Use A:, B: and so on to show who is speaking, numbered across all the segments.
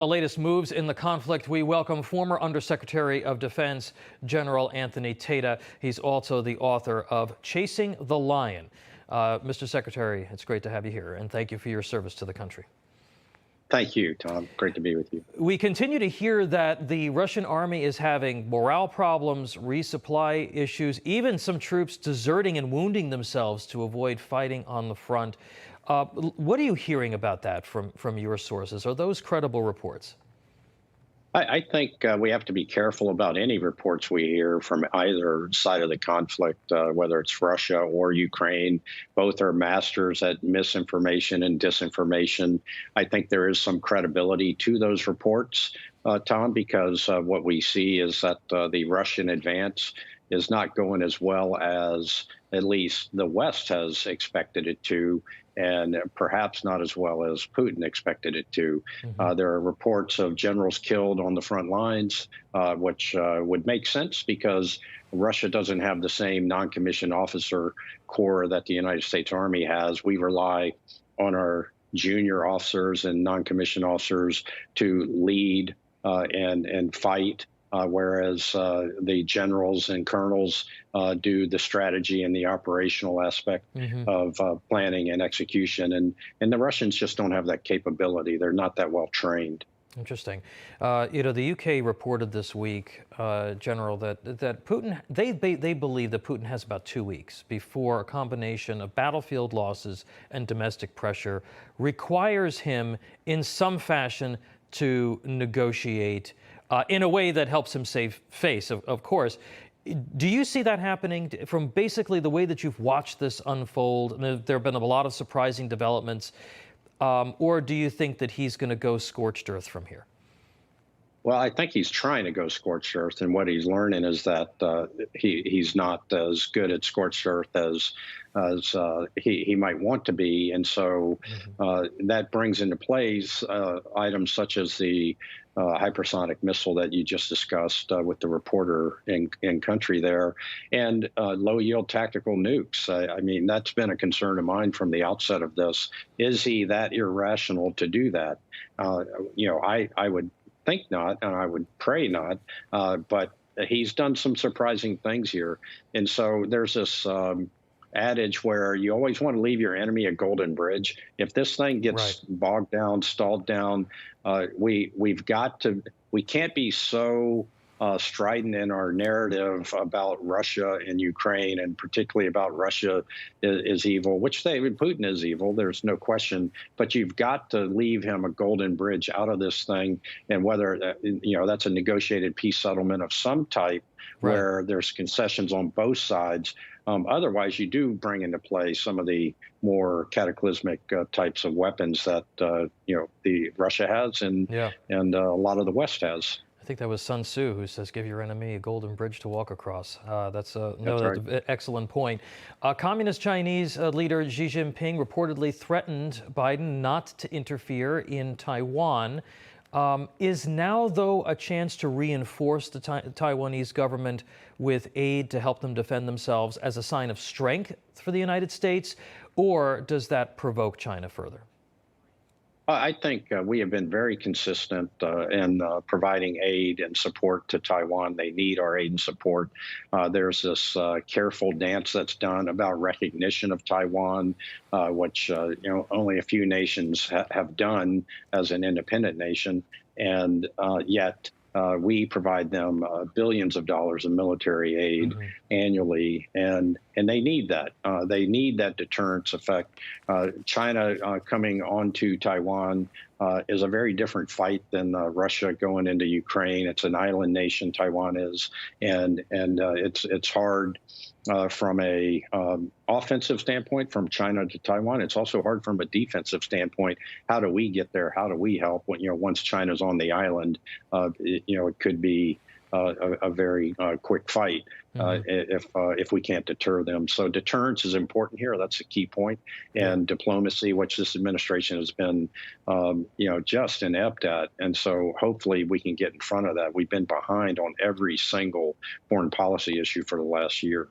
A: The latest moves in the conflict, we welcome former Undersecretary of Defense General Anthony Tata. He's also the author of Chasing the Lion. Mr. Secretary, it's great to have you here, and thank you for your service to the country.
B: Thank you, Tom. Great to be with you.
A: We continue to hear that the Russian army is having morale problems, resupply issues, even some troops deserting and wounding themselves to avoid fighting on the front. What are you hearing about that from your sources? Are those credible reports?
B: I think we have to be careful about any reports we hear from either side of the conflict, whether it's Russia or Ukraine. Both are masters at misinformation and disinformation. I think there is some credibility to those reports, Tom, because what we see is that the Russian advance is not going as well as at least the West has expected it to, and perhaps not as well as Putin expected it to. There are reports of generals killed on the front lines, which would make sense because Russia doesn't have the same non-commissioned officer corps that the United States Army has. We rely on our junior officers and non-commissioned officers to lead and fight. Whereas the generals and colonels do the strategy and the operational aspect of planning and execution. And the Russians just don't have that capability. They're not that well trained.
A: Interesting. The UK reported this week, General, that Putin, they believe that Putin has about 2 weeks before a combination of battlefield losses and domestic pressure requires him in some fashion to negotiate in a way that helps him save face, of course. Do you see that happening from basically the way that you've watched this unfold? There have been a lot of surprising developments. Or do you think that he's going to go scorched earth from here?
B: Well, I think he's trying to go scorched earth, and what he's learning is that he's not as good at scorched earth as he might want to be, and so that brings into place items such as the hypersonic missile that you just discussed with the reporter in country there, and low-yield tactical nukes. I mean, that's been a concern of mine from the outset of this. Is he that irrational to do that? I would think not, and I would pray not, but he's done some surprising things here. And so there's this adage where you always want to leave your enemy a golden bridge. If this thing gets bogged down, stalled down, we can't be so strident in our narrative about Russia and Ukraine, and particularly about Russia is evil, which Putin is evil, there's no question, but you've got to leave him a golden bridge out of this thing, and whether that's a negotiated peace settlement of some type where there's concessions on both sides. Otherwise, you do bring into play some of the more cataclysmic types of weapons that the Russia has and a lot of the West has.
A: I think that was Sun Tzu who says, give your enemy a golden bridge to walk across. That's an excellent point. Communist Chinese leader Xi Jinping reportedly threatened Biden not to interfere in Taiwan. Is now, though, a chance to reinforce the Taiwanese government with aid to help them defend themselves as a sign of strength for the United States, or does that provoke China further?
B: I think we have been very consistent in providing aid and support to Taiwan. They need our aid and support. There's this careful dance that's done about recognition of Taiwan, which only a few nations have done as an independent nation, and yet we provide them billions of dollars of military aid annually, and they need that. They need that deterrence effect. China coming onto Taiwan is a very different fight than Russia going into Ukraine. It's an island nation, Taiwan is, and it's hard from a offensive standpoint from China to Taiwan. It's also hard from a defensive standpoint. How do we get there? How do we help? When, once China's on the island, it could be a very quick fight if we can't deter them. So deterrence is important here. That's a key point. And diplomacy, which this administration has been, just inept at. And so hopefully we can get in front of that. We've been behind on every single foreign policy issue for the last year.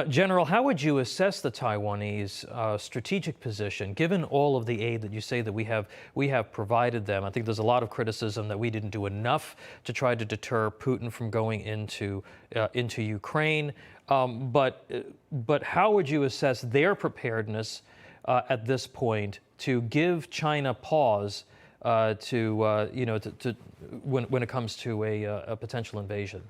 A: General, how would you assess the Taiwanese strategic position, given all of the aid that you say that we have provided them? I think there's a lot of criticism that we didn't do enough to try to deter Putin from going into Ukraine. But how would you assess their preparedness at this point to give China pause when it comes to a potential invasion?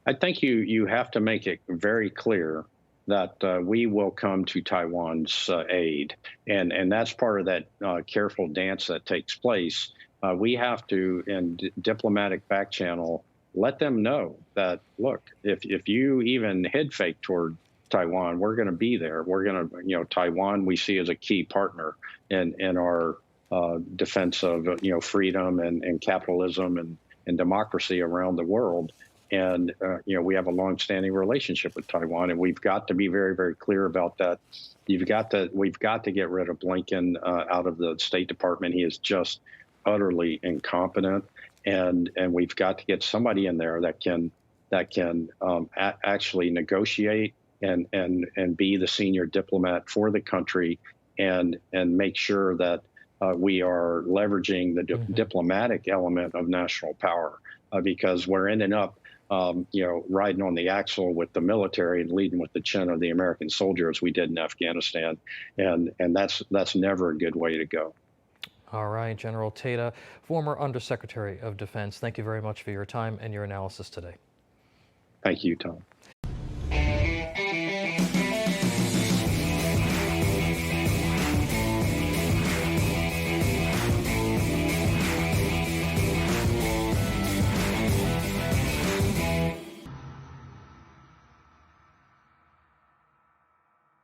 B: I think you have to make it very clear that we will come to Taiwan's aid, and that's part of that careful dance that takes place. We have to, in diplomatic back channel, let them know that, look, if you even head fake toward Taiwan, we're going to be there. We're going to, Taiwan we see as a key partner in our defense of freedom and capitalism and democracy around the world. And we have a long-standing relationship with Taiwan, and we've got to be very, very clear about that. We've got to get rid of Blinken out of the State Department. He is just utterly incompetent, and we've got to get somebody in there that can actually negotiate and be the senior diplomat for the country, and make sure that we are leveraging the diplomatic element of national power, because we're ending up riding on the axle with the military and leading with the chin of the American soldier, as we did in Afghanistan, and that's never a good way to go.
A: All right, General Tata, former Undersecretary of Defense, thank you very much for your time and your analysis today.
B: Thank you, Tom.